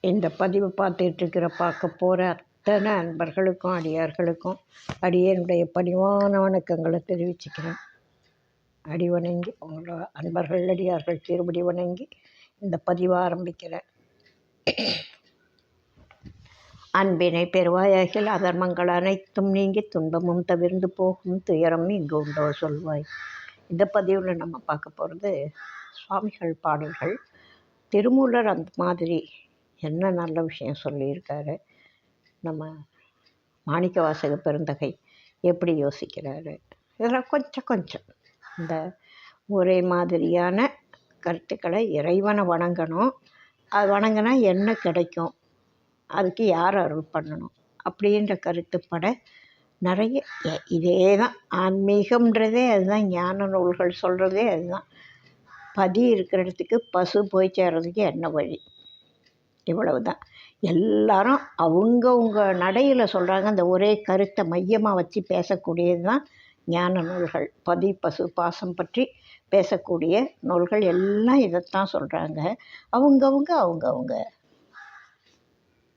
இந்த பதிவு பார்க்க போகிற அத்தனை அன்பர்களுக்கும் அடியார்களுக்கும் அடியனுடைய பணிவான வணக்கங்களை தெரிவிச்சுக்கிறேன். அடி வணங்கி உங்களோட அன்பர்கள் அடியார்கள் திருப்படி வணங்கி இந்த பதிவை ஆரம்பிக்கிறேன். அன்பினை பெறுவாயாகில் அதர்மங்கள் அனைத்தும் நீங்கி துன்பமும் தவிர்ந்து போகும், துயரம் இங்கு உண்டோ சொல்வாய். இந்த பதிவில் நம்ம பார்க்க போகிறது சுவாமிகள் பாடல்கள். திருமூலர் அந்த மாதிரி என்ன நல்ல விஷயம் சொல்லியிருக்காரு, நம்ம மாணிக்கவாசக பெருந்தகை எப்படி யோசிக்கிறாரு, இதெல்லாம் கொஞ்சம் இந்த ஒரே மாதிரியான கருத்துக்களை இறைவனை வணங்கணும், அது வணங்கினா என்ன கிடைக்கும், அதுக்கு யார் அருள் பண்ணணும் அப்படின்ற கருத்துப்பட நிறைய இதே தான் ஆன்மீகம்ன்றதே அதுதான். ஞான நூல்கள் சொல்கிறதே அதுதான். பதி இருக்கிற இடத்துக்கு பசு போய் சேர்றதுக்கு என்ன வழி, இவ்வளவு தான். எல்லாரும் அவங்கவுங்க நடையில் சொல்கிறாங்க. அந்த ஒரே கருத்தை மையமாக வச்சு பேசக்கூடியது தான் ஞான நூல்கள். பதி பசு பாசம் பற்றி பேசக்கூடிய நூல்கள் எல்லாம் இதைத்தான் சொல்கிறாங்க.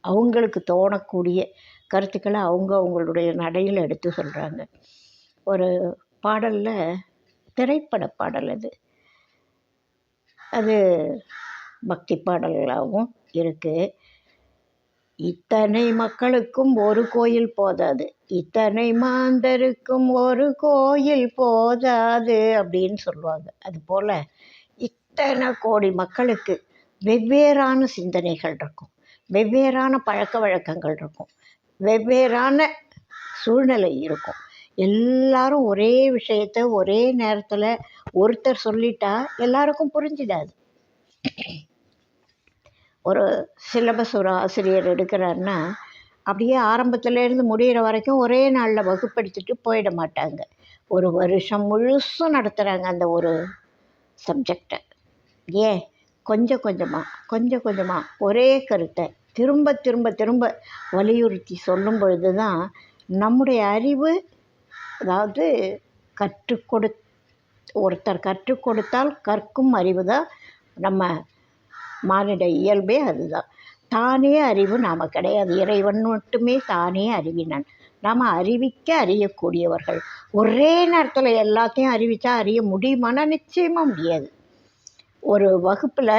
அவங்களுக்கு தோணக்கூடிய கருத்துக்களை அவங்களுடைய நடையில் எடுத்து சொல்கிறாங்க. ஒரு பாடலில், திரைப்பட பாடல் அது பக்தி பாடல்களாகவும் இருக்குது. இத்தனை மக்களுக்கும் ஒரு கோயில் போதாது, இத்தனை மாந்தருக்கும் ஒரு கோயில் போதாது அப்படின்னு சொல்லுவாங்க. அதுபோல் இத்தனை கோடி மக்களுக்கு வெவ்வேறான சிந்தனைகள் இருக்கும், வெவ்வேறான பழக்க வழக்கங்கள் இருக்கும், வெவ்வேறான சூழ்நிலை இருக்கும். எல்லாரும் ஒரே விஷயத்தை ஒரே நேரத்தில் ஒருத்தர் சொல்லிட்டா எல்லாருக்கும் புரிஞ்சிடாது. ஒரு சிலபஸ் ஒரு ஆசிரியர் எடுக்கிறாருன்னா அப்படியே ஆரம்பத்துலேருந்து முடிகிற வரைக்கும் ஒரே நாளில் வகுப்படுத்திட்டு போயிட மாட்டாங்க. ஒரு வருஷம் முழுசும் நடத்துகிறாங்க அந்த ஒரு சப்ஜெக்டை. ஏன் கொஞ்சம் கொஞ்சமாக ஒரே கருத்தை திரும்ப திரும்ப திரும்ப வலியுறுத்தி சொல்லும் பொழுது தான் நம்முடைய அறிவு, அதாவது ஒருத்தர் கற்றுக் கொடுத்தால் கற்கும் அறிவு தான் நம்ம மானிட இயல்பே. அதுதான் தானே அறிவு. நாம் கிடையாது, இறைவன் மட்டுமே தானே அறிவினன். நாம் அறிவிக்க அறியக்கூடியவர்கள். ஒரே நேரத்தில் எல்லாத்தையும் அறிவித்தா அறிய முடியுமானா நிச்சயமாக முடியாது. ஒரு வகுப்பில்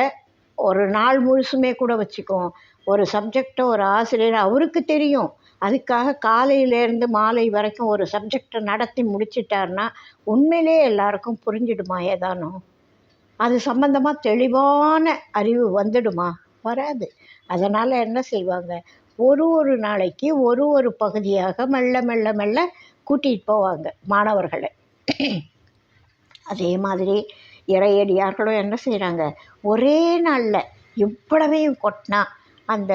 ஒரு நாள் முழுசுமே கூட வச்சுக்குவோம். ஒரு சப்ஜெக்டை ஒரு ஆசிரியர் அவருக்கு தெரியும், அதுக்காக காலையிலேருந்து மாலை வரைக்கும் ஒரு சப்ஜெக்டை நடத்தி முடிச்சிட்டாருன்னா உண்மையிலே எல்லாருக்கும் புரிஞ்சிடுமா? ஏதானோ அது சம்பந்தமாக தெளிவான அறிவு வந்துடுமா? வராது. அதனால் என்ன செய்வாங்க, ஒரு நாளைக்கு ஒரு பகுதியாக மெல்ல கூட்டிகிட்டு போவாங்க மாணவர்களை. அதே மாதிரி இறையடியார்களும் என்ன செய்கிறாங்க, ஒரே நாளில் இவ்வளவையும் கொட்டினா அந்த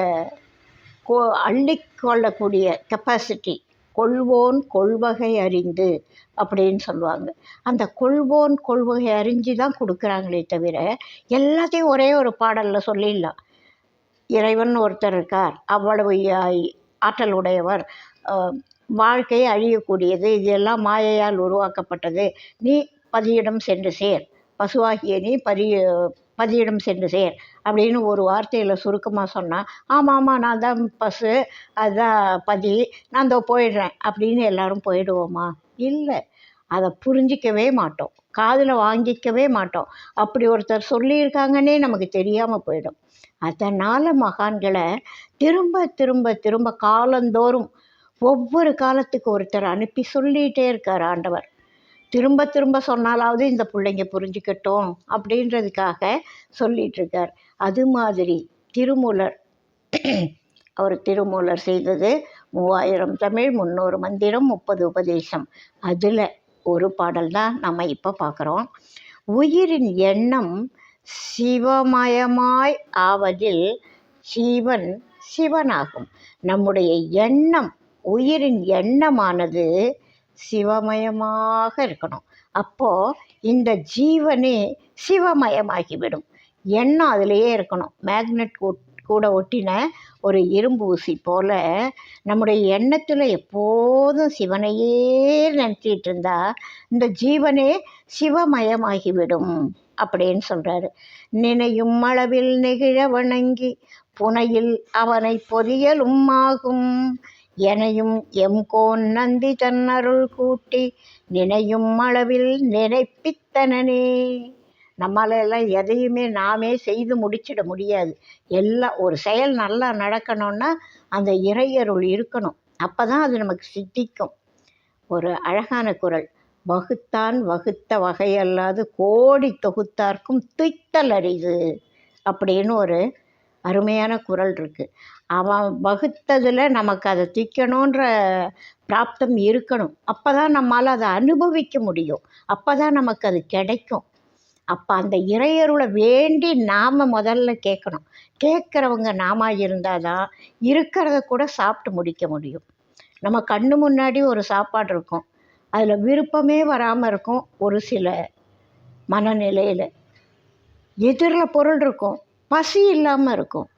அள்ளிக்கொள்ளக்கூடிய கெப்பாசிட்டி, கொள்வோன் கொள்வகை அறிந்து அப்படின்னு சொல்லுவாங்க. அந்த கொள்வோன் கொள்வகை அறிஞ்சு தான் கொடுக்குறாங்களே தவிர எல்லாத்தையும் ஒரே ஒரு பாடலில் சொல்லிடலாம். இறைவன் ஒருத்தர் இருக்கார், அவ்வளவு ஆற்றல் உடையவர், வாழ்க்கை அழியக்கூடியது, இதெல்லாம் மாயையால் உருவாக்கப்பட்டது, நீ பதியிடம் சென்று சேர், பசுவாகிய நீ பதியிடம் சென்று சேர் அப்படின்னு ஒரு வார்த்தையில் சுருக்கமாக சொன்னால், ஆமாம் நான் தான் பசு, அதுதான் பதி, நான் இதோ போயிடுறேன் அப்படின்னு எல்லாரும் போயிடுவோமா? இல்லை, அதை புரிஞ்சிக்கவே மாட்டோம், காதில் வாங்கிக்கவே மாட்டோம். அப்படி ஒருத்தர் சொல்லியிருக்காங்கன்னே நமக்கு தெரியாமல் போயிடும். அதனால் மகான்களை திரும்ப காலந்தோறும் ஒவ்வொரு காலத்துக்கு ஒருத்தர் அனுப்பி சொல்லிகிட்டே இருக்கார் ஆண்டவர். திரும்ப சொன்னாலாவது இந்த பிள்ளைங்க புரிஞ்சுக்கட்டும் அப்படின்றதுக்காக சொல்லிகிட்ருக்கார். அது மாதிரி திருமூலர் செய்தது 3000 தமிழ், 300 மந்திரம், 30 உபதேசம். அதில் ஒரு பாடல் தான் நம்ம இப்போ பார்க்குறோம். உயிரின் எண்ணம் சிவமயமாய் ஆவதில் ஜீவன் சிவனாகும். நம்முடைய எண்ணம், உயிரின் எண்ணமானது சிவமயமாக இருக்கணும். அப்போது இந்த ஜீவனே சிவமயமாகிவிடும். எண்ணம் அதிலேயே இருக்கணும். மேக்னெட் கூட ஒட்டின ஒரு இரும்பு ஊசி போல் நம்முடைய எண்ணத்தில் எப்போதும் சிவனையே நினச்சிட்டு இருந்தால் இந்த ஜீவனே சிவமயமாகிவிடும் அப்படின்னு சொல்கிறாரு. நினையும் அளவில் நெகிழ வணங்கி புனையில் அவனை பொதியலும் ஆகும். எனையும் எம்கோன் நந்தி தன்னருள் கூட்டி நினையும் அளவில் நினைப்பித்தனனே. நம்மளால எதையுமே நாமே செய்து முடிச்சிட முடியாது. எல்லாம் ஒரு செயல் நல்லா நடக்கணும்னா அந்த இறையருள் இருக்கணும். அப்போ தான் அது நமக்கு சித்திக்கும். ஒரு அழகான குறள், வகுத்தான் வகுத்த வகையல்லாது கோடி தொகுத்தார்க்கும் துய்த்தல் அரிது அப்படின்னு ஒரு அருமையான குறள் இருக்குது. அவன் வகுத்ததில் நமக்கு அதை திக்கணுன்ற பிராப்தம் இருக்கணும். அப்போ தான் நம்மளால் அதை அனுபவிக்க முடியும். அப்போ தான் நமக்கு அது கிடைக்கும். அப்போ அந்த இறையருளை வேண்டி நாம் முதல்ல கேட்கணும். கேட்குறவங்க நாம இருந்தால் தான் இருக்கிறத கூட சாப்பிட்டு முடிக்க முடியும். நம்ம கண்ணு முன்னாடி ஒரு சாப்பாடு இருக்கும், அதில் விருப்பமே வராமல் இருக்கும். ஒரு சில மனநிலையில் எதிரில் பொருள் இருக்கும், பசி இல்லாமல் இருக்கும்.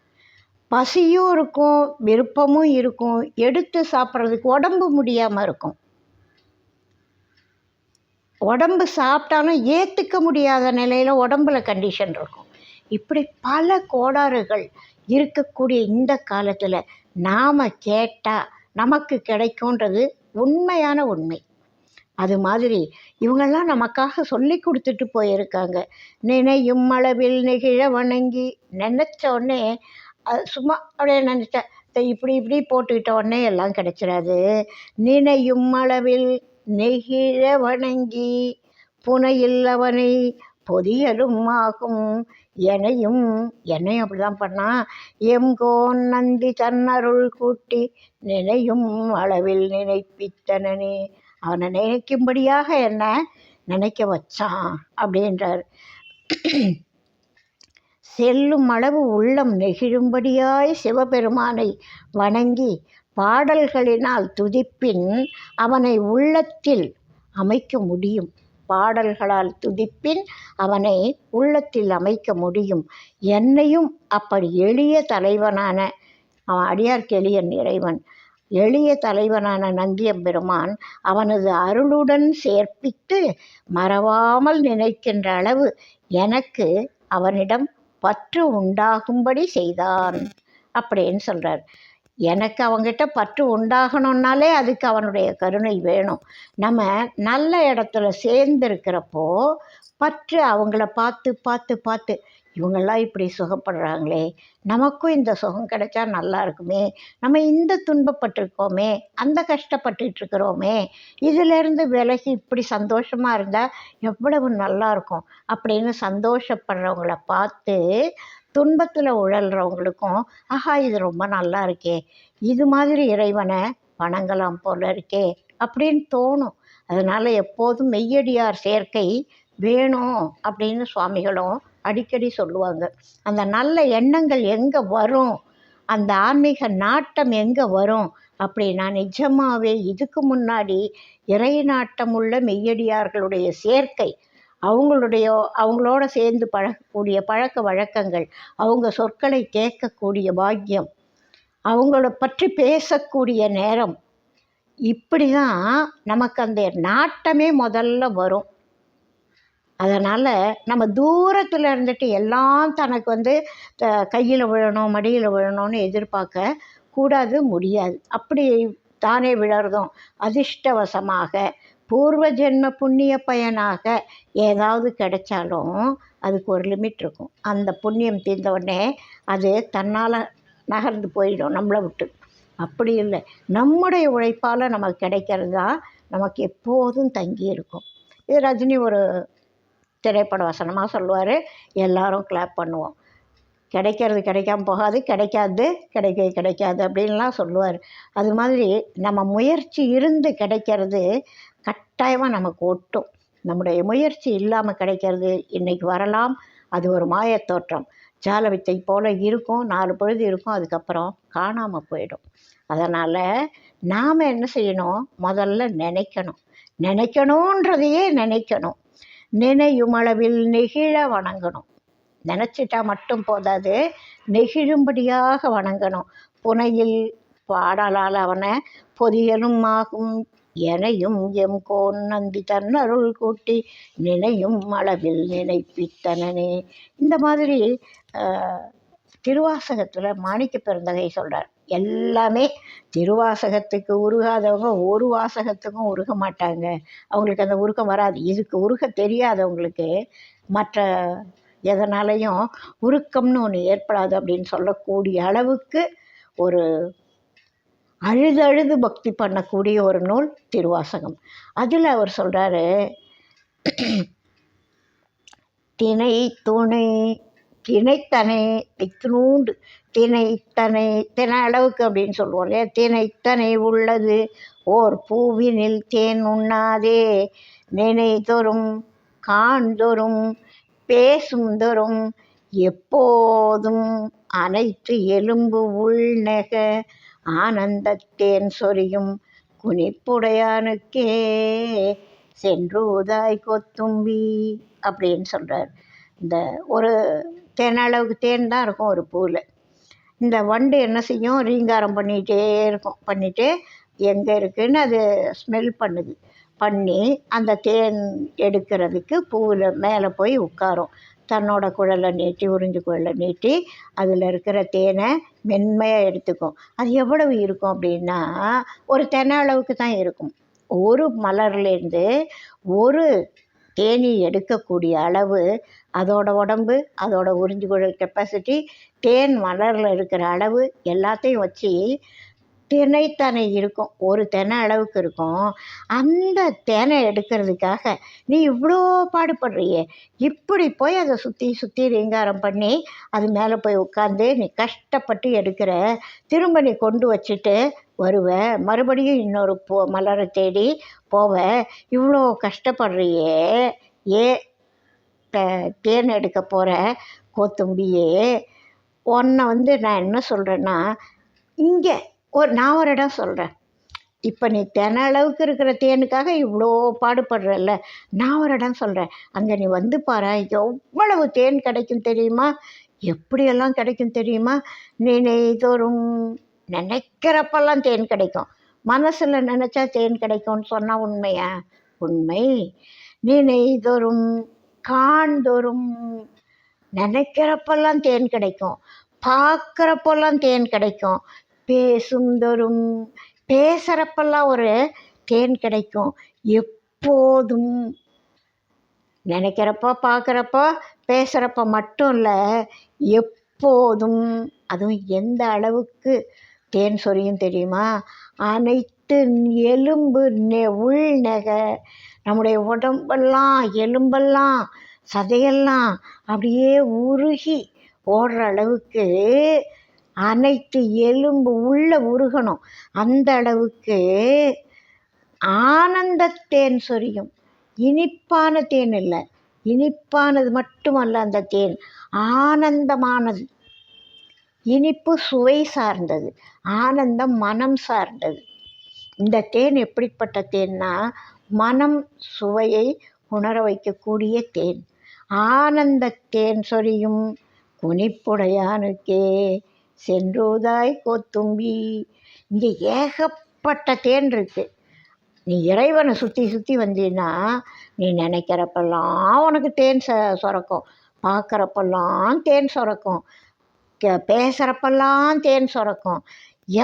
பசியும் இருக்கும், விருப்பமும் இருக்கும். எடுத்து சாப்பிட்றதுக்கு உடம்பு முடியாமல் இருக்கும். உடம்பு சாப்பிட்டாலும் ஏற்றுக்க முடியாத நிலையில் உடம்புல கண்டிஷன் இருக்கும். இப்படி பல கோளாறுகள் இருக்கக்கூடிய இந்த காலத்தில் நாம் கேட்டால் நமக்கு கிடைக்கும்ன்றது உண்மையான உண்மை. அது மாதிரி இவங்கெல்லாம் நமக்காக சொல்லி கொடுத்துட்டு போயிருக்காங்க. நினையும் அளவில் நெகிழ வணங்கி. நினச்ச உடனே சும்மா அப்படியே நினச்சேன் இப்படி இப்படி போட்டுக்கிட்ட உடனே எல்லாம் கிடைச்சிடாது. நினையும் அளவில் நெகிழ வணங்கி புனையில் அவனை பொதியலும் ஆகும். என்னையும் அப்படிதான் பண்ணா. எம்கோன் நந்தி தன்னருள் கூட்டி நினையும் அளவில் நினைப்பித்தனனே. அவனை நினைக்கும்படியாக என்ன நினைக்க வச்சான் அப்படின்றார். செல்லும் அளவு உள்ளம் நெகிழும்படியாய் சிவபெருமானை வணங்கி பாடல்களினால் துதிப்பின் அவனை உள்ளத்தில் அமைக்க முடியும். பாடல்களால் துதிப்பின் அவனை உள்ளத்தில் அமைக்க முடியும். என்னையும் அப்படி எளிய தலைவனான அவன் அடியார்க்கு எளியன் இறைவன், எளிய தலைவனான நந்தியம்பெருமான் அவனது அருளுடன் சேர்ப்பித்து மறவாமல் நினைக்கின்ற அளவு எனக்கு அவனிடம் பற்று உண்டாகும்படி செய்தான் அப்படின்னு சொல்கிறார். எனக்கு அவங்ககிட்ட பற்று உண்டாகணுன்னாலே அதுக்கு அவனுடைய கருணை வேணும். நம்ம நல்ல இடத்துல சேர்ந்துருக்கிறப்போ பற்று அவங்கள பார்த்து பார்த்து பார்த்து இவங்கெல்லாம் இப்படி சுகப்படுறாங்களே, நமக்கும் இந்த சுகம் கிடைச்சா நல்லா இருக்குமே, நம்ம இந்த துன்பப்பட்டிருக்கோமே, அந்த கஷ்டப்பட்டுருக்கிறோமே, இதிலேருந்து விலகி இப்படி சந்தோஷமாக இருந்தால் எவ்வளவு நல்லா இருக்கும் அப்படின்னு சந்தோஷப்படுறவங்கள பார்த்து துன்பத்தில் உழல்றவங்களுக்கும் ஆஹா இது ரொம்ப நல்லா இருக்கே, இது மாதிரி இறைவனை வணங்கலாம் போல இருக்கே அப்படின்னு தோணும். அதனால் எப்போதும் மெய்யடியார் சேர்க்கை வேணும் அப்படின்னு சுவாமிகளும் அடிக்கடி சொல்லுவாங்க. அந்த நல்ல எண்ணங்கள் எங்கே வரும், அந்த ஆன்மீக நாட்டம் எங்கே வரும் அப்படின்னா நிஜமாகவே இதுக்கு முன்னாடி இறை நாட்டம் உள்ள மெய்யடியார்களுடைய சேர்க்கை, அவங்களோட சேர்ந்து பழகக்கூடிய பழக்க வழக்கங்கள், அவங்க சொற்களை கேட்கக்கூடிய பாக்கியம், அவங்கள பற்றி பேசக்கூடிய நேரம், இப்படி தான் நமக்கு அந்த நாட்டமே முதல்ல வரும். அதனால் நம்ம தூரத்தில் இருந்துட்டு எல்லாம் தனக்கு கையில் விழணும் மடியில் விழணும்னு எதிர்பார்க்க கூடாது, முடியாது. அப்படி தானே விழறதும் அதிர்ஷ்டவசமாக பூர்வ ஜென்ம புண்ணிய பயனாக ஏதாவது கிடைச்சாலும் அதுக்கு ஒரு லிமிட் இருக்கும். அந்த புண்ணியம் தீர்ந்த உடனே அது தன்னால் நகர்ந்து போயிடும் நம்மளை விட்டு. அப்படி இல்லை, நம்முடைய உழைப்பால் நமக்கு கிடைக்கிறது தான் நமக்கு எப்போதும் தங்கி இருக்கும். இது ரஜினி ஒரு திரைப்பட வசனமாக சொல்லுவார், எல்லாரும் கிளாப் பண்ணுவோம். கிடைக்கிறது கிடைக்காம போகாது, கிடைக்காது கிடைக்காது அப்படின்லாம் சொல்லுவார். அது மாதிரி நம்ம முயற்சி இருந்து கிடைக்கிறது கட்டாயமாக நமக்கு ஒட்டும். நம்முடைய முயற்சி இல்லாமல் கிடைக்கிறது இன்றைக்கி வரலாம், அது ஒரு மாயத்தோற்றம், ஜாலவித்தை போல் இருக்கும், 4 பொழுது இருக்கும், அதுக்கப்புறம் காணாமல் போயிடும். அதனால் நாம் என்ன செய்யணும், முதல்ல நினைக்கணுன்றதையே நினைக்கணும். நினையும் அளவில் நெகிழ வணங்கணும். நினச்சிட்டா மட்டும் போதாது, நெகிழும்படியாக வணங்கணும். புனையில் பாடலால் அவனை பொதியலும் ஆகும். எனையும் எம்கோன் நந்தி தன்னருள் கூட்டி நினையும் அளவில் நினைப்பித்தனனே. இந்த மாதிரி திருவாசகத்தில் மாணிக்க பெருந்தகை சொல்கிறார், எல்லாமே திருவாசகத்துக்கு உருகாதவங்க ஒரு வாசகத்துக்கும் உருக மாட்டாங்க, அவங்களுக்கு அந்த உருக்கம் வராது. இதுக்கு உருக தெரியாதவங்களுக்கு மற்ற எதனாலையும் உருக்கம்னு ஒன்று ஏற்படாது அப்படின்னு சொல்லக்கூடிய அளவுக்கு ஒரு அழுது பக்தி பண்ணக்கூடிய ஒரு நூல் திருவாசகம். அதில் அவர் சொல்கிறாரு, திணை துணை திணைத்தனை இத்தினூண்டு திணைத்தனை தினை அளவுக்கு அப்படின்னு சொல்லுவோம் இல்லையா, திணைத்தனை உள்ளது ஓர் பூவினில் தேன் உண்ணாதே நினைதொரும் காண்தொரும் பேசுந்தொரும் எப்போதும் அனைத்து எலும்பு உள்நெக ஆனந்தத்தேன் சொரியும் குனிப்புடையானுக்கே சென்றூதாய் கொத்தும்பி அப்படின்னு சொல்கிறார். இந்த ஒரு தேனளவுக்கு தேன் தான் இருக்கும் ஒரு பூவில். இந்த வண்டு என்ன செய்யும், ரீங்காரம் பண்ணிகிட்டே இருக்கும், பண்ணிவிட்டு எங்கே இருக்குதுன்னு அது ஸ்மெல் பண்ணுது, பண்ணி அந்த தேன் எடுக்கிறதுக்கு பூவில் மேலே போய் உட்காரும். தன்னோட குழலை நீட்டி, உறிஞ்சு குழலை நீட்டி அதில் இருக்கிற தேனை மென்மையாக எடுத்துக்கும். அது எவ்வளவு இருக்கும் அப்படின்னா ஒரு தென்னை அளவுக்கு தான் இருக்கும். ஒரு மலர்லேருந்து ஒரு தேனி எடுக்கக்கூடிய அளவு அதோட உடம்பு, அதோட உறிஞ்சு குழல் கெப்பாசிட்டி, தேன் மலரில் இருக்கிற அளவு எல்லாத்தையும் வச்சு திணைத்தனை இருக்கும், ஒரு தெனை அளவுக்கு இருக்கும். அந்த தேனை எடுக்கிறதுக்காக நீ இவ்வளோ பாடுபடுறியே, இப்படி போய் அதை சுற்றி சுற்றி ரீங்காரம் பண்ணி அது மேலே போய் உட்காந்து நீ கஷ்டப்பட்டு எடுக்கிற, திரும்ப நீ கொண்டு வச்சுட்டு வருவ, மறுபடியும் இன்னொரு மலரை தேடி போவ, இவ்வளோ கஷ்டப்படுறியே, தேன் எடுக்க போகிற கோத்தும்பியே, உன்னை நான் என்ன சொல்கிறேன்னா, இங்கே நான் ஒரு இடம் சொல்கிறேன். இப்போ நீ தென அளவுக்கு இருக்கிற தேனுக்காக இவ்வளோ பாடுபடுறல்ல, நான் ஒரு இடம் சொல்கிறேன், அங்கே நீ வந்து பாரு, எவ்வளவு தேன் கிடைக்கும் தெரியுமா, எப்படியெல்லாம் கிடைக்கும் தெரியுமா. நினைதொரும் நினைக்கிறப்பெல்லாம் தேன் கிடைக்கும், மனசில் நினச்சா தேன் கிடைக்கும்னு சொன்னால் உண்மையா? உண்மை. நினைதொரும் காண்தொரும் நினைக்கிறப்பெல்லாம் தேன் கிடைக்கும், பார்க்குறப்பெல்லாம் தேன் கிடைக்கும், பேசுந்தொரும் பேசுகிறப்பெல்லாம் ஒரு தேன் கிடைக்கும், எப்போதும் நினைக்கிறப்போ பார்க்குறப்போ பேசுகிறப்ப மட்டும் இல்லை, எப்போதும். அதுவும் எந்த அளவுக்கு தேன் சொரியும் தெரியுமா, அனைத்து எலும்பு உள்நெக, நம்முடைய உடம்பெல்லாம் எலும்பெல்லாம் சதையெல்லாம் அப்படியே உருகி ஓடுற அளவுக்கு அனைத்து எலும்பு உள்ள உருகணும், அந்த அளவுக்கு ஆனந்தத்தேன் சொரியும். இனிப்பான தேன் இல்லை, இனிப்பானது மட்டுமல்ல அந்த தேன், ஆனந்தமானது. இனிப்பு சுவை சார்ந்தது, ஆனந்தம் மனம் சார்ந்தது. இந்த தேன் எப்படிப்பட்ட தேன்னா, மனம் சுவையை உணர வைக்கக்கூடிய தேன், ஆனந்தத்தேன் சொரியும் குனிப்புடையானுக்கே சென்றூதாய் கோத்தும்பி. இங்கே ஏகப்பட்ட தேன் இருக்குது. நீ இறைவனை சுற்றி சுற்றி வந்தீன்னா நீ நினைக்கிறப்பெல்லாம் உனக்கு தேன் சுரக்கும், பார்க்குறப்பெல்லாம் தேன் சுரக்கும், பேசுகிறப்பெல்லாம் தேன் சுரக்கும்,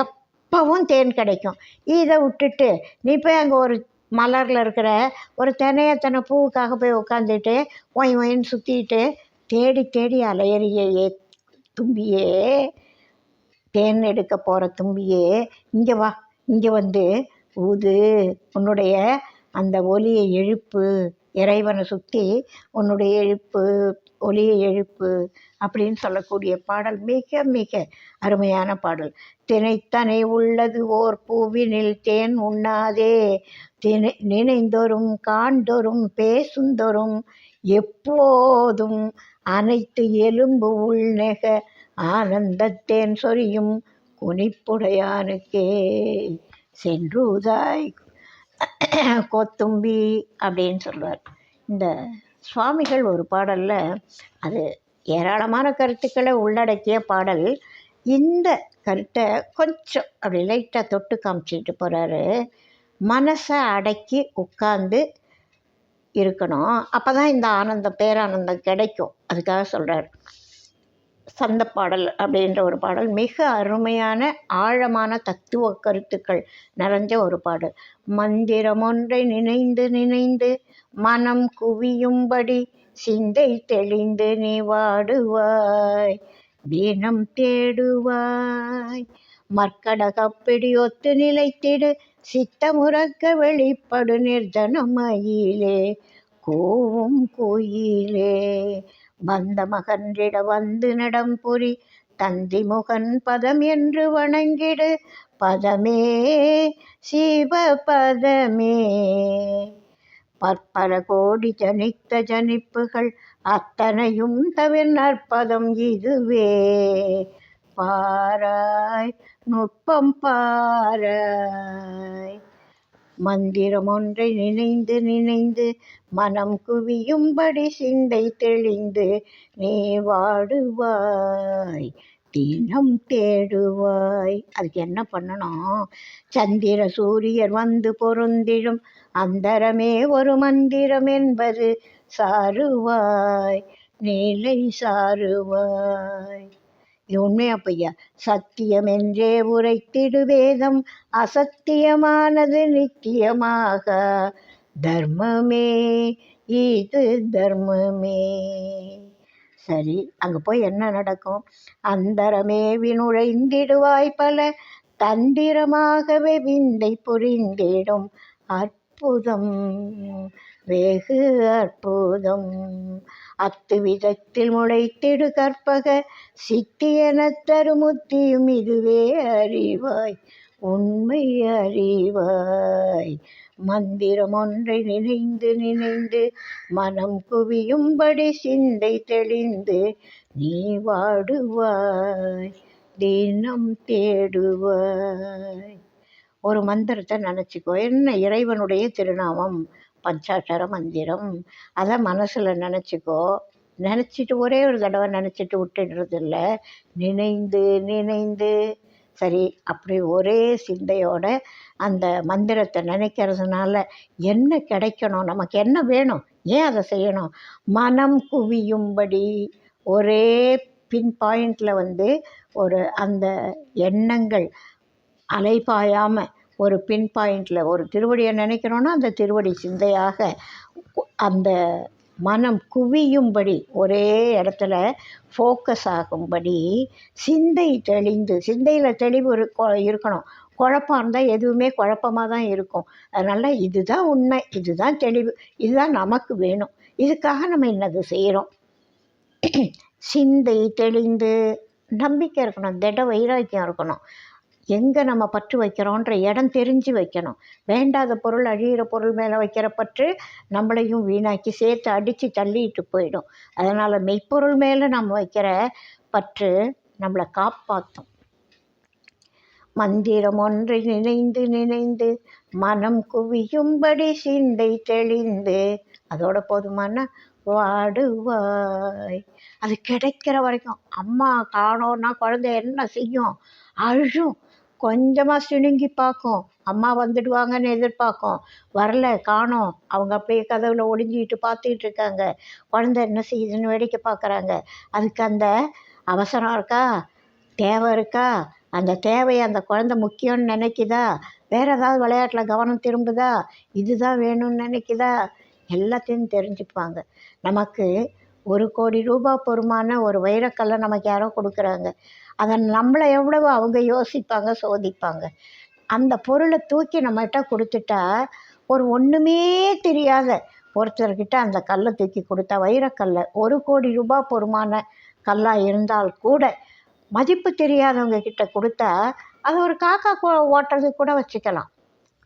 எப்பவும் தேன் கிடைக்கும். இதை விட்டுட்டு நீ போய் அங்கே ஒரு மலரில் இருக்கிற ஒரு தென்னை பூவுக்காக போய் உட்காந்துட்டு ஒயின்னு சுற்றிட்டு தேடி தேடி அலையறியே தும்பியே, தேன் எடுக்க போகிற தும்பியே, இங்கே வா, இங்கே வந்து ஊது, உன்னுடைய அந்த ஒலியை எழுப்பு, இறைவனை சுற்றி உன்னுடைய எழுப்பு, ஒலியை எழுப்பு அப்படின்னு சொல்லக்கூடிய பாடல் மிக மிக அருமையான பாடல். திணைத்தனை உள்ளது ஓர் பூவினில் தேன் உண்ணாதே நினைந்தொரும் காண்தொரும் பேசுந்தொரும் எப்போதும் அனைத்து எலும்பு உள்நெக ஆனந்தத்தேன் சொரியும் குனிப்புடையானுக்கே சென்றூதாய் கோத்தும்பி அப்படின்னு சொல்லுவார். இந்த சுவாமிகள் ஒரு பாடலில், அது ஏராளமான கருத்துக்களை உள்ளடக்கிய பாடல், இந்த கருத்தை கொஞ்சம் அப்படி லைட்டாக தொட்டு காமிச்சிட்டு போகிறாரு. மனசை அடக்கி உட்கார்ந்து இருக்கணும், அப்போ தான் இந்த ஆனந்தம் பேரானந்தம் கிடைக்கும், அதுக்காக சொல்கிறார். சந்தப்பாடல் அப்படின்ற ஒரு பாடல் மிக அருமையான ஆழமான தத்துவ கருத்துக்கள் நிறைஞ்ச ஒரு பாடல். மந்திரம் ஒன்றை நினைந்து நினைந்து மனம் குவியும்படி சிந்தை தெளிந்து நீ வாடுவாய், தினம் தேடுவாய். மற்கடகப்பிடி ஒத்து நிலைத்திடு சித்தமுறக்க வெளிப்படு நிர்தனமயிலே கூவும் குயிலே. பந்த மகன்றிட வந்து நடம்புரி தந்தி முகன் பதம் என்று வணங்கிடு, பதமே சிவ பதமே. பற்பல கோடி ஜனித்த ஜனிப்புகள் அத்தனையும் தவிர நற்பதம் இதுவே, பாராய் நுட்பம் பாராய். மந்திரம் ஒன்றை நினைந்து நினைந்து மனம் குவியும்படி சிந்தை தெளிந்து நீ வாடுவாய், தினம் தேடுவாய். அதுக்கு என்ன பண்ணணும்? சந்திர சூரியர் வந்து பொருந்திடும் அந்தரமே ஒரு மந்திரம் என்பது சாருவாய், நீலை சாருவாய். இது உண்மையா பொய்யா? சத்தியம் என்றே உரைத்திடு வேதம், அசத்தியமானது நித்தியமாக தர்மமே, இது தர்மமே. சரி, அங்கே போய் என்ன நடக்கும்? அந்தரமே வினுழைந்திடுவாய் பல தந்திரமாகவே விந்தை புரிந்திடும் அற்புதம், வெகு அற்புதம். அத்துவிதத்தில் முளைத்திடு கற்பக சித்தியென தருமுத்தியும் இதுவே அறிவாய், உண்மை அறிவாய். மந்திரம் ஒன்றை நினைந்து நினைந்து மனம் குவியும்படி சிந்தை தெளிந்து நீ வாடுவாய், தினம் தேடுவாய். ஒரு மந்திரத்தை நினச்சிக்கோ. என்ன? இறைவனுடைய திருநாமம், பஞ்சாட்சர மந்திரம். அதை மனசில் நினச்சிக்கோ. நினச்சிட்டு ஒரே ஒரு தடவை நினச்சிட்டு விட்டுடுறது இல்லை, நினைந்து நினைந்து. சரி, அப்படி ஒரே சிந்தையோட அந்த மந்திரத்தை நினைக்கிறதுனால என்ன கிடைக்கணும்? நமக்கு என்ன வேணும்? ஏன் அதை செய்யணும்? மனம் குவியும்படி ஒரே பின் பாயிண்டில் ஒரு அந்த எண்ணங்கள் அலைபாயாமல் ஒரு பின் பாயிண்டில் ஒரு திருவடியை நினைக்கிறோன்னா அந்த திருவடி சிந்தையாக அந்த மனம் குவியும்படி ஒரே இடத்துல ஃபோக்கஸ் ஆகும்படி சிந்தை தெளிந்து. சிந்தையில் தெளிவு இருக்கணும். குழப்பம் இருந்தால் எதுவுமே குழப்பமாக தான் இருக்கும். அதனால் இதுதான் உண்மை, இதுதான் தெளிவு, இதுதான் நமக்கு வேணும். இதுக்காக நம்ம என்னது செய்கிறோம்? சிந்தை தெளிந்து நம்பிக்கை இருக்கணும், திட வைராக்கியம் இருக்கணும். எங்கே நம்ம பற்று வைக்கிறோன்ற இடம் தெரிஞ்சு வைக்கணும். வேண்டாத பொருள், அழிகிற பொருள் மேலே வைக்கிற பற்று நம்மளையும் வீணாக்கி சேர்த்து அடித்து தள்ளிட்டு போயிடும். அதனால் மெய்ப்பொருள் மேலே நம்ம வைக்கிற பற்று நம்மளை காப்பாற்றும். மந்திரம் ஒன்றை நினைந்து நினைந்து மனம் குவியும்படி சிந்தை தெளிந்து, அதோட போதுமான வாடுவாய். அது கிடைக்கிற வரைக்கும். அம்மா காணோன்னா குழந்தை என்ன செய்யும்? அழும். கொஞ்சமாக சிணுங்கி பார்க்கும், அம்மா வந்துடுவாங்கன்னு எதிர்பார்க்கும். வரல, காணோம். அவங்க அப்படியே கதவுல ஒளிஞ்சிக்கிட்டு பார்த்துக்கிட்டு இருக்காங்க. குழந்தை என்ன செய்யுதுன்னு வேடிக்கை பார்க்குறாங்க. அதுக்கு அந்த அவசரம் இருக்கா? தேவை இருக்கா? அந்த தேவையை அந்த குழந்தை முக்கியம்னு நினைக்குதா? வேறு ஏதாவது விளையாட்டில் கவனம் திரும்புதா? இதுதான் வேணும்னு நினைக்குதா? எல்லாத்தையும் தெரிஞ்சுப்பாங்க. நமக்கு 1 கோடி ரூபாய் பொறுமான ஒரு வைரக்கல்லை நமக்கு யாரோ கொடுக்குறாங்க. அதை நம்மளை எவ்வளவு அவங்க யோசிப்பாங்க, சோதிப்பாங்க. அந்த பொருளை தூக்கி நம்மகிட்ட கொடுத்துட்டா, ஒரு ஒன்றுமே தெரியாத ஒருத்தர்கிட்ட அந்த கல்லை தூக்கி கொடுத்தா, வைரக்கல்லை 1 கோடி ரூபாய் பொறுமான கல்லாக இருந்தால் கூட மதிப்பு தெரியாதவங்க கிட்ட கொடுத்தா அது ஒரு காக்கா ஓட்டுறதுக்கு கூட வச்சுக்கலாம்.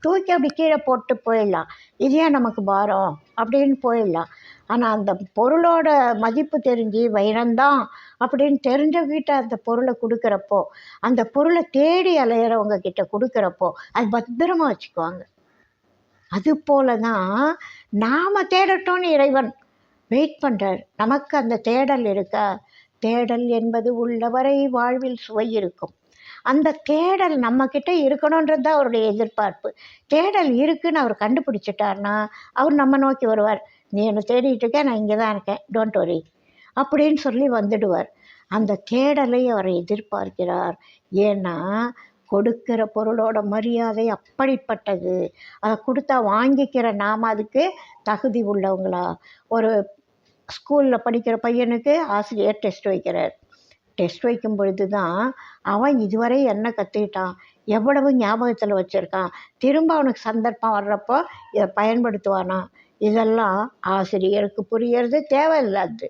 தூக்கி அப்படி கீழே போட்டு போயிடலாம். இது ஏன் நமக்கு பாரம் அப்படின்னு போயிடலாம். ஆனால் அந்த பொருளோட மதிப்பு தெரிஞ்சு வைரம்தான் அப்படின்னு தெரிஞ்சவங்கிட்ட அந்த பொருளை கொடுக்குறப்போ, அந்த பொருளை தேடி அலையிறவங்க கிட்ட கொடுக்குறப்போ அது பத்திரமா வச்சுக்குவாங்க. அது போல தான் நாம் தேடட்டோன்னு இறைவன் வெயிட் பண்ணுறார். நமக்கு அந்த தேடல் இருக்கா? தேடல் என்பது உள்ளவரை வாழ்வில் சுவை இருக்கும். அந்த தேடல் நம்மக்கிட்ட இருக்கணுன்றது தான் அவருடைய எதிர்பார்ப்பு. தேடல் இருக்குதுன்னு அவர் கண்டுபிடிச்சிட்டார்னா அவர் நம்ம நோக்கி வருவார். நீ என்னை தேடிட்டு இருக்க, நான் இங்கே தான் இருக்கேன், டோன்ட் வரி அப்படின்னு சொல்லி வந்துடுவார். அந்த தேடலை அவர் எதிர்பார்க்கிறார். ஏன்னா கொடுக்கிற பொருளோட மரியாதை அப்படிப்பட்டது. அதை கொடுத்தா வாங்கிக்கிற நாம் அதுக்கு தகுதி உள்ளவங்களா? ஒரு ஸ்கூலில் படிக்கிற பையனுக்கு ஆசிரியர் டெஸ்ட் வைக்கிறார். டெஸ்ட் வைக்கும் பொழுது தான் அவன் இதுவரை என்ன கற்றுக்கிட்டான், எவ்வளவு ஞாபகத்தில் வச்சுருக்கான், திரும்ப அவனுக்கு சந்தர்ப்பம் வர்றப்போ இதை பயன்படுத்துவானா, இதெல்லாம் ஆசிரியருக்கு புரியறது தேவையில்லாது.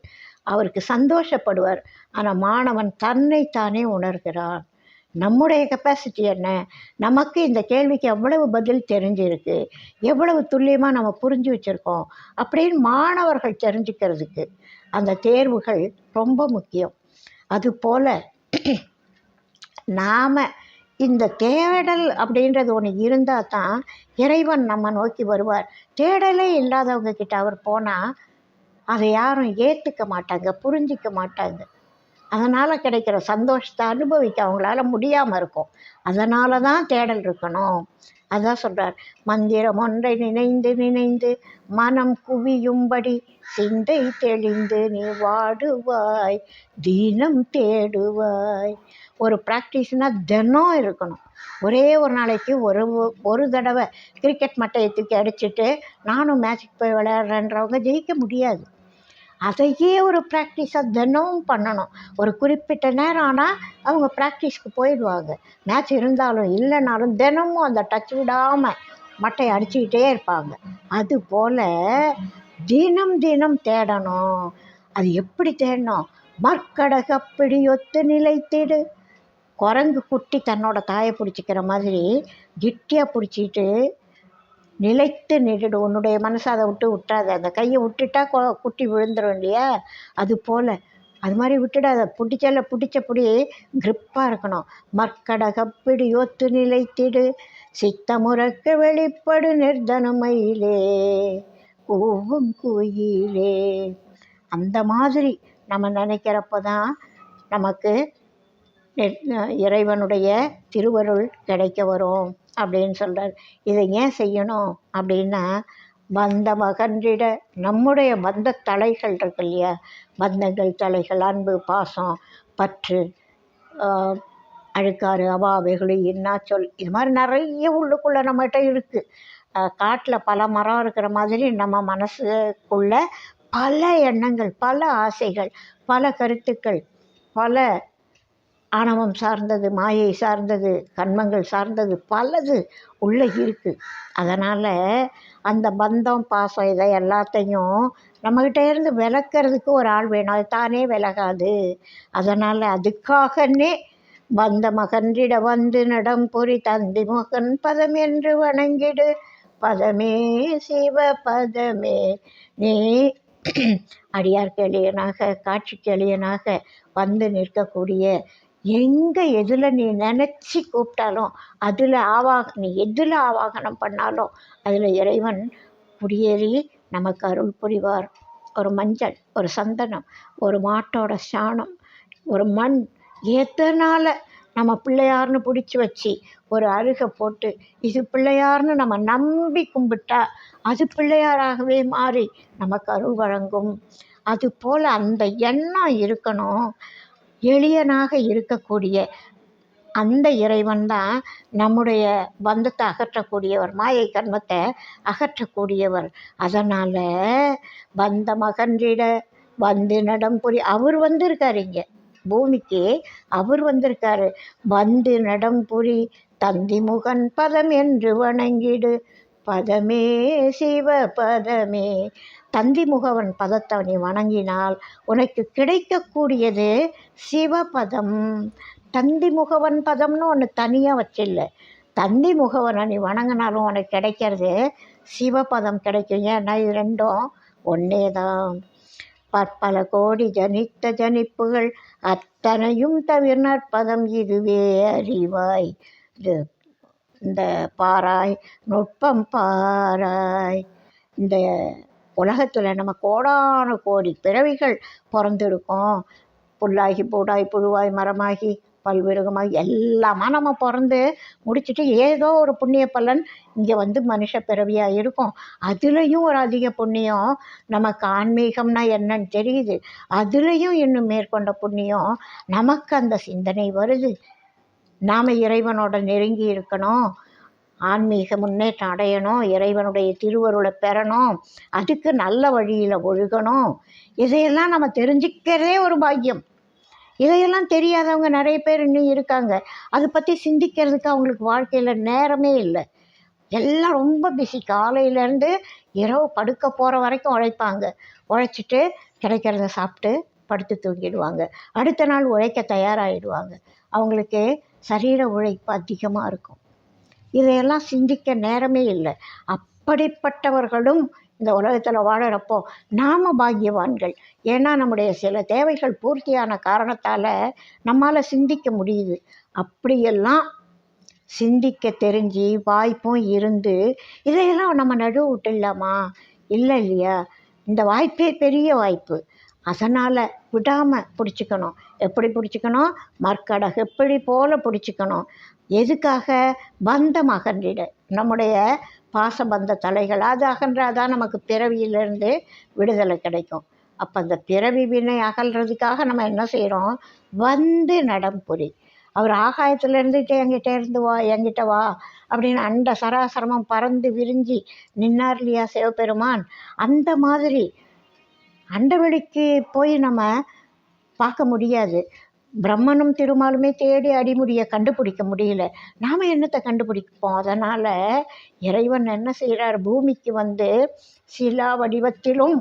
அவருக்கு சந்தோஷப்படுவார். ஆனால் மாணவன் தன்னைத்தானே உணர்கிறான். நம்முடைய கெப்பாசிட்டி என்ன, நமக்கு இந்த கேள்விக்கு எவ்வளவு பதில் தெரிஞ்சிருக்கு, எவ்வளவு துல்லியமாக நம்ம புரிஞ்சு வச்சுருக்கோம் அப்படின்னு மாணவர்கள் தெரிஞ்சுக்கிறதுக்கு அந்த தேர்வுகள் ரொம்ப முக்கியம். அதுபோல் நாம் இந்த தேடல் அப்படின்றது ஒன்று இருந்தால் தான் இறைவன் நம்ம நோக்கி வருவார். தேடலே இல்லாதவங்க கிட்ட அவர் போனால் அதை யாரும் ஏற்றுக்க மாட்டாங்க, புரிஞ்சிக்க மாட்டாங்க. அதனால் கிடைக்கிற சந்தோஷத்தை அனுபவிக்க அவங்களால முடியாமல் இருக்கும். அதனால தான் தேடல் இருக்கணும். அதான் சொல்கிறார், மந்திரம் ஒன்றை நினைந்து நினைந்து மனம் குவியும்படி சிந்தை தெளிந்து நீ வாடுவாய், தினம் தேடுவாய். ஒரு ப்ராக்டிஸ்னால் தினம் இருக்கணும். ஒரே ஒரு நாளைக்கு ஒரு தடவை கிரிக்கெட் மட்டையை தூக்கி அடிச்சுட்டு நானும் மேட்சுக்கு போய் விளையாடுறேன்றவங்க ஜெயிக்க முடியாது. அதையே ஒரு ப்ராக்டிஸாக தினமும் பண்ணணும். ஒரு குறிப்பிட்ட நேரம் ஆனால் அவங்க ப்ராக்டிஸ்க்கு போயிடுவாங்க. மேட்ச் இருந்தாலும் இல்லைனாலும் தினமும் அந்த டச் விடாமல் மட்டை அடிச்சுக்கிட்டே இருப்பாங்க. அதுபோல் தினம் தினம் தேடணும். அது எப்படி தேடணும்? மற்கடக பிடியொத்து நிலைத்திடு. குரங்கு குட்டி தன்னோட தாயை பிடிச்சிக்கிற மாதிரி கெட்டியாக பிடிச்சிட்டு நிலைத்து நின்றுடு. உன்னுடைய மனசை அதை விட்டாத. அந்த கையை விட்டுட்டா குட்டி விழுந்துடும் இல்லையா? அது போல் அது மாதிரி விட்டுடாத. பிடிச்சபடி கிரிப்பாக இருக்கணும். மற்கடகப்பிடி ஒத்து நிலைத்திடு, சித்தமுறக்க வெளிப்படு நிர்தனமையிலே கூவும் குயிலே. அந்த மாதிரி நம்ம நினைக்கிறப்ப தான் நமக்கு இறைவனுடைய திருவருள் கிடைக்க வரும் அப்படின்னு சொல்கிறார். இதை ஏன் செய்யணும் அப்படின்னா, பந்த மகன்றிட நம்முடைய பந்த தலைகள் இருக்கு இல்லையா, பந்தங்கள் தலைகள், அன்பு, பாசம், பற்று, அழுக்காறு, அவாவைகள், இன்னா சொல், இது மாதிரி நிறைய உள்ளுக்குள்ளே நம்மகிட்ட இருக்குது. காட்டில் பல மரம் இருக்கிற மாதிரி நம்ம மனசுக்குள்ள பல எண்ணங்கள், பல ஆசைகள், பல கருத்துக்கள், பல ஆணவம் சார்ந்தது, மாயை சார்ந்தது, கண்மங்கள் சார்ந்தது, பலது உள்ளே இருக்குது. அதனால் அந்த பந்தம், பாசம், இதை எல்லாத்தையும் நம்மக்கிட்ட இருந்து விளக்கிறதுக்கு ஒரு ஆள் வேணும். அது தானே விலகாது. அதனால் அதுக்காகனே பந்த மகன்றிட வந்து நடம் பொறி தந்தி முகன் பதம் என்று வணங்கிடு, பதமே சிவ பதமே நீ அடியார்க்கு எளியனாக, காட்சிக்கு எளியனாக வந்து நிற்கக்கூடிய எங்கே எதில் நீ நினச்சி கூப்பிட்டாலும் அதில் நீ எதில் ஆவாகனம் பண்ணாலும் அதில் இறைவன் குடியேறி நமக்கு அருள் புரிவார். ஒரு மஞ்சள், ஒரு சந்தனம், ஒரு மாட்டோட சாணம், ஒரு மண், எதனால் நம்ம பிள்ளையார்னு பிடிச்சி வச்சு ஒரு அருகை போட்டு இது பிள்ளையார்னு நம்ம நம்பி கும்பிட்டா அது பிள்ளையாராகவே மாறி நமக்கு அருள் வழங்கும். அதுபோல் அந்த எண்ணம் இருக்கணும். எளியனாக இருக்கக்கூடிய அந்த இறைவன் தான் நம்முடைய பந்தத்தை அகற்றக்கூடியவர், மாயை கர்மத்தை அகற்றக்கூடியவர். அதனால் பந்த மகன்றிட வந்து நடம் புரி, அவர் வந்திருக்காரு இங்கே பூமிக்கு, அவர் வந்திருக்காரு. வந்து நடம் புரி தந்தி முகன் பதம் என்று வணங்கிடு, பதமே சிவ பதமே. தந்தி முகவன் பதத்தை நீ வணங்கினால் உனக்கு கிடைக்கக்கூடியது சிவபதம். தந்தி முகவன் பதம்னு ஒன்று தனியாக வச்சில்ல. தந்தி முகவனை நீ வணங்கினாலும் உனக்கு கிடைக்கிறது சிவபதம் கிடைக்கும். ஏன்னா இது ரெண்டும் ஒன்றே தான். பற்பல கோடி ஜனித்த ஜனிப்புகள் அத்தனையும் தவிர நற்பதம் இதுவே அறிவாய். இந்த பாராய் நுட்பம் பாராய். இந்த உலகத்தில் நம்ம கோடான கோடி பிறவிகள் பிறந்திருக்கோம். புல்லாகி பூடாய் புழுவாய் மரமாகி பல்விருகமாக எல்லாமா நம்ம பிறந்து முடிச்சுட்டு ஏதோ ஒரு புண்ணிய பலன் இங்கே வந்து மனுஷ பிறவியாக இருக்கும். அதுலேயும் ஒரு அதிக புண்ணியம், நமக்கு ஆன்மீகம்னா என்னன்னு தெரியுது, அதுலேயும் இன்னும் மேற்கொண்ட புண்ணியம், நமக்கு அந்த சிந்தனை வருது, நாம் இறைவனோட நெருங்கி இருக்கணும், ஆன்மீக முன்னேற்றம் அடையணும், இறைவனுடைய திருவருளை பெறணும், அதுக்கு நல்ல வழியில் ஒழுகணும். இதையெல்லாம் நம்ம தெரிஞ்சுக்கிறதே ஒரு பாக்கியம். இதையெல்லாம் தெரியாதவங்க நிறைய பேர் இன்னும் இருக்காங்க. அதை பற்றி சிந்திக்கிறதுக்கு அவங்களுக்கு வாழ்க்கையில் நேரமே இல்லை. எல்லாம் ரொம்ப பிஸி. காலையிலேருந்து இரவு படுக்க போகிற வரைக்கும் உழைப்பாங்க. உழைச்சிட்டு கிடைக்கிறத சாப்பிட்டு படுத்து தூங்கிடுவாங்க. அடுத்த நாள் உழைக்க தயாராகிடுவாங்க. அவங்களுக்கு சரீர உழைப்பு அதிகமாக இருக்கும். இதையெல்லாம் சிந்திக்க நேரமே இல்லை. அப்படிப்பட்டவர்களும் இந்த உலகத்தில் வாழறப்போ நாம் பாக்கியவான்கள். ஏன்னா நம்முடைய சில தேவைகள் பூர்த்தியான காரணத்தால் நம்மால் சிந்திக்க முடியுது. அப்படியெல்லாம் சிந்திக்க தெரிஞ்சு வாய்ப்பும் இருந்து இதையெல்லாம் நம்ம நடுவு விட்டுடலாமா? இல்லை இல்லையா? இந்த வாய்ப்பே பெரிய வாய்ப்பு. அதனால் விடாமல் பிடிச்சிக்கணும். எப்படி பிடிச்சிக்கணும்? மர்க்கடகு எப்படி போல் பிடிச்சிக்கணும். எதுக்காக? பந்தம் அகன்றிட, நம்முடைய பாசபந்த தலைகள் அது அகன்றாதான் நமக்கு பிறவியிலேருந்து விடுதலை கிடைக்கும். அப்போ அந்த பிறவி வினை அகல்றதுக்காக நம்ம என்ன செய்கிறோம்? வந்து நடம் புரி. அவர் ஆகாயத்தில் இருந்துட்டு என்கிட்ட வா அப்படின்னு அண்ட சராசரமும் பறந்து விரிஞ்சி நின்னார் இல்லையா சிவபெருமான்? அந்த மாதிரி அண்டவெளிக்கு போய் நம்ம பார்க்க முடியாது. பிரம்மனும் திருமாலுமே தேடி அடிமுடியை கண்டுபிடிக்க முடியல. நாம் என்னத்தை கண்டுபிடிப்போம்? அதனால் இறைவன் என்ன செய்கிறார்? பூமிக்கு வந்து சிலா வடிவத்திலும்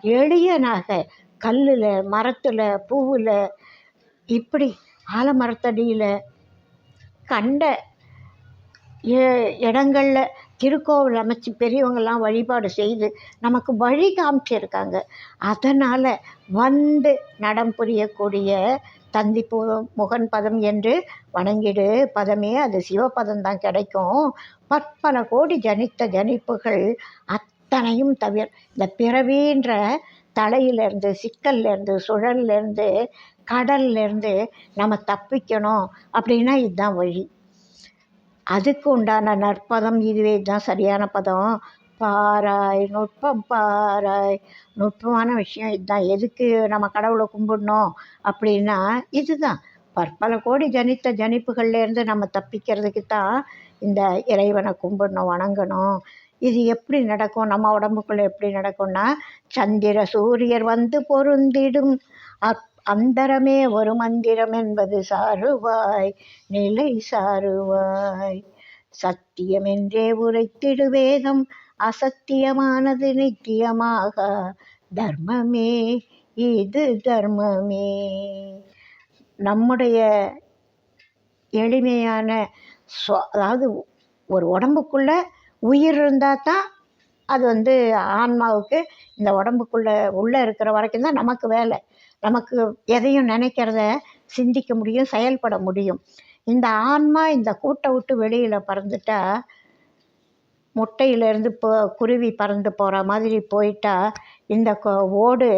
எளியனாக கல்லில், மரத்தில், பூவில், இப்படி ஆலமரத்தடியில் கண்ட இடங்களில் திருக்கோவில் அமைச்சு பெரியவங்கள்லாம் வழிபாடு செய்து நமக்கு வழி காமிச்சிருக்காங்க. அதனால் வந்து நடம் புரியக்கூடிய தந்தி முகன் பதம் என்று வணங்கிடு பதமே அது சிவபதம்தான் கிடைக்கும். பற்பல கோடி ஜனித்த ஜனிப்புகள் அத்தனையும் தவிர இந்த பிறவின்ற தலையிலேருந்து, சிக்கல்லேருந்து, சுழல்லேருந்து, கடல்லேருந்து நம்ம தப்பிக்கணும் அப்படின்னா இதுதான் வழி. அதுக்கு உண்டான நற்பதம் இதுவே தான் சரியான பதம். பாராய் நுட்பம் பாராய், நுட்பமான விஷயம் இதுதான். எதுக்கு நம்ம கடவுளை கும்பிடணும் அப்படின்னா இதுதான். பற்பல கோடி ஜனித்த ஜனிப்புகள்லேருந்து நம்ம தப்பிக்கிறதுக்கு தான் இந்த இறைவனை கும்பிடணும், வணங்கணும். இது எப்படி நடக்கும்? நம்ம உடம்புக்குள்ளே எப்படி நடக்கும்னா, சந்திர சூரியர் வந்து பொருந்திடும் அந்தரமே ஒரு மந்திரம் என்பது சாருவாய் நிலை சாருவாய். சத்தியம் என்றே உரைத்திடு வேதம், அசத்தியமானது நித்தியமாக தர்மமே இது தர்மமே. நம்முடைய எளிமையான அதாவது ஒரு உடம்புக்குள்ளே உயிர் இருந்தால் தான் அது வந்து ஆன்மாவுக்கு இந்த உடம்புக்குள்ளே உள்ளே இருக்கிற வரைக்கும் தான் நமக்கு வேலை. நமக்கு எதையும் நினைக்கிறத சிந்திக்க முடியும், செயல்பட முடியும். இந்த ஆன்மா இந்த கூட்டை விட்டு வெளியில் பறந்துட்டா, முட்டையிலேருந்து குருவி பறந்து போகிற மாதிரி போயிட்டா, இந்த ஓடு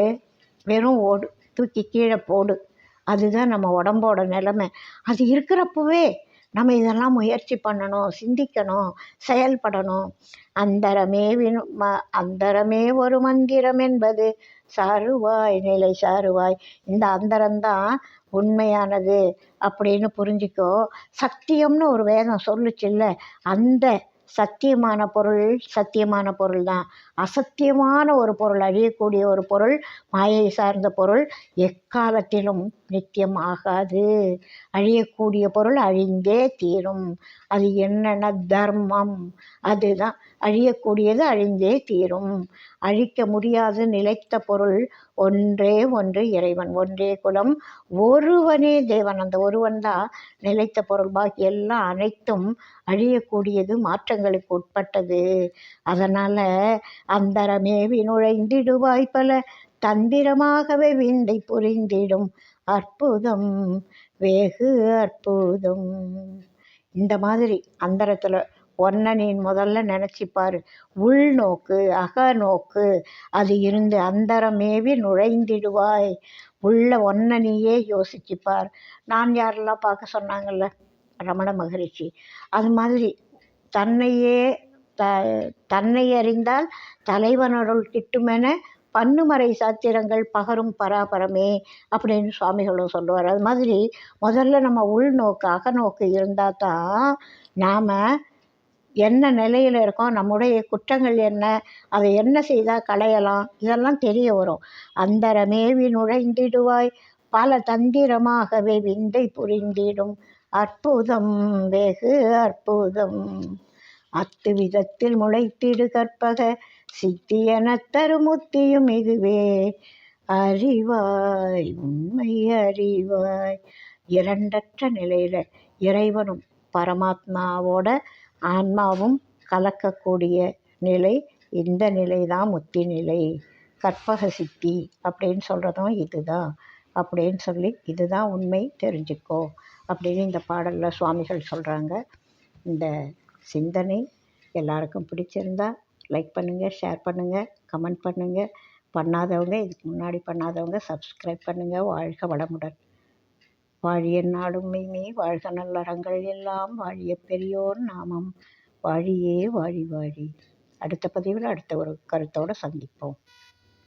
வெறும் ஓடு, தூக்கி கீழே போடு. அதுதான் நம்ம உடம்போட நிலைமை. அது இருக்கிறப்பவே நம்ம இதெல்லாம் முயற்சி பண்ணணும், சிந்திக்கணும், செயல்படணும். அந்தரமே ஒரு மந்திரம் என்பது சாருவாய் நிலை சாருவாய். இந்த அந்தரம்தான் உண்மையானது அப்படின்னு புரிஞ்சிக்கோ. சத்தியம்னு ஒரு வேதம் சொல்லுச்சுல்ல, அந்த சத்தியமான பொருள் தான். அசத்தியமான ஒரு பொருள், அழியக்கூடிய ஒரு பொருள், மாயை சார்ந்த பொருள் எக்காலத்திலும் நித்தியம் ஆகாது. அழியக்கூடிய பொருள் அழிந்தே தீரும். அது என்னென்ன? தர்மம். அதுதான் அழியக்கூடியது, அழிந்தே தீரும். அழிக்க முடியாது நிலைத்த பொருள் ஒன்றே ஒன்று இறைவன், ஒன்றே குலம், ஒருவனே தேவன். அந்த ஒருவன் தான் நிலைத்த பொருள். பாக்கி எல்லாம் அனைத்தும் அழியக்கூடியது, மாற்றங்களுக்கு உட்பட்டது. அதனால் அந்தரமேவி நுழைந்திடுவாய் பல தந்திரமாகவே விந்தை புரிந்திடும் அற்புதம் வெகு அற்புதம். இந்த மாதிரி அந்தரத்தில் ஒன்றை நீ முதல்ல நினச்சிப்பார். உள்நோக்கு, அகநோக்கு அது இருந்து அந்தரமேவி நுழைந்திடுவாய். உள்ள ஒன்றை நீயே யோசிச்சுப்பார். நான் யாரெல்லாம் பார்க்க சொன்னாங்கல்ல ரமண மகரிஷி, அது மாதிரி தன்னையே தன்னை அறிந்தால் தலைவனருள் கிட்டுமென பன்னுமறை சாத்திரங்கள் பகரும் பராபரமே அப்படின்னு சுவாமிகளும் சொல்லுவார். அது மாதிரி முதல்ல நம்ம உள்நோக்கு அகநோக்கு இருந்தால் தான் நாம் என்ன நிலையில் இருக்கோம், நம்முடைய குற்றங்கள் என்ன, அதை என்ன செய்தால் களையலாம், இதெல்லாம் தெரிய வரும். அந்தரமேவி நுழைந்திடுவாய் பல தந்திரமாகவே விந்தை புரிந்திடும் அற்புதம் வெகு அற்புதம். அத்து விதத்தில் முளைத்திடு கற்பக சித்தியன தருமுத்தியும் இதுவே அறிவாய் உண்மை அறிவாய். இரண்டற்ற நிலையில் இறைவனும் பரமாத்மாவோட ஆன்மாவும் கலக்கக்கூடிய நிலை, இந்த நிலை தான் முத்தி நிலை. கற்பக சித்தி அப்படின்னு சொல்கிறதும் இதுதான் அப்படின்னு சொல்லி, இதுதான் உண்மை தெரிஞ்சுக்கோ அப்படின்னு இந்த பாடலில் சுவாமிகள் சொல்கிறாங்க. இந்த சிந்தனை எல்லாருக்கும் பிடிச்சிருந்தா லைக் பண்ணுங்கள், ஷேர் பண்ணுங்கள், கமெண்ட் பண்ணுங்கள். பண்ணாதவங்க, இதுக்கு முன்னாடி பண்ணாதவங்க சப்ஸ்கிரைப் பண்ணுங்கள். வாழ்க வளமுடன். வாழிய நாடும் மெய்மே வாழ்க நல்லறங்கள் எல்லாம் வாழிய பெரியோர் நாமம் வாழியே வாழி வாழி. அடுத்த பதிவில் அடுத்த ஒரு கருத்தோடு சந்திப்போம்.